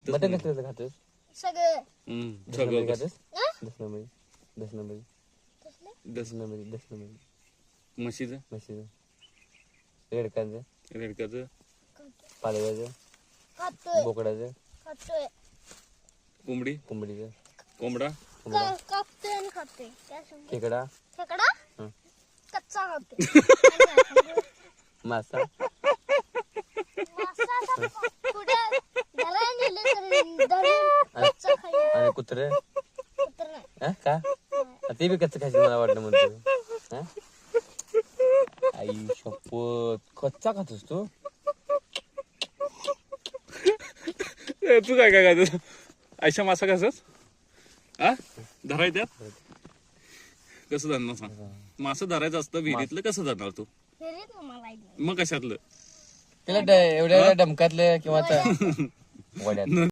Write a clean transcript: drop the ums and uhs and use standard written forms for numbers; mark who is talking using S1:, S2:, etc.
S1: मटण कसलं खातोस?
S2: सगळं
S1: सगळं खातोस?
S3: हा?
S1: दशनबरी
S2: म्हशीचं
S1: म्हशीचं रेडकाचं
S2: रेडकाचं
S1: पालव्याचं
S3: खातोय
S1: बोकडाचं
S3: खातोय
S2: कोंबडी
S1: कोंबडीचं
S2: कोंबडा
S3: कापतोय आणि खातोय काय सांगू?
S1: खेकडा
S3: खेकडा
S1: हं.
S3: कच्चा खातोय
S1: मासा
S3: मासा आता पुढे घराला नेलं तर धरून कच्चा खाईल
S1: आणि कुत्रे
S3: कुत्र नाही
S1: का ते बी कच्चं खायचं मला वाटलं म्हणतो. आई शपथ कच्चा खातोस तू?
S2: तू काय काय खातो आयशा मासा कसंच हा धराय त्यात कसं धरणार सांग मासं धरायचं असतं विहिरीतलं कसं धरणार तू
S3: फिरीत मला येत नाही.
S2: मग कशातलं
S1: त्याला एवढ्या डमकातलं किंवा वड्यात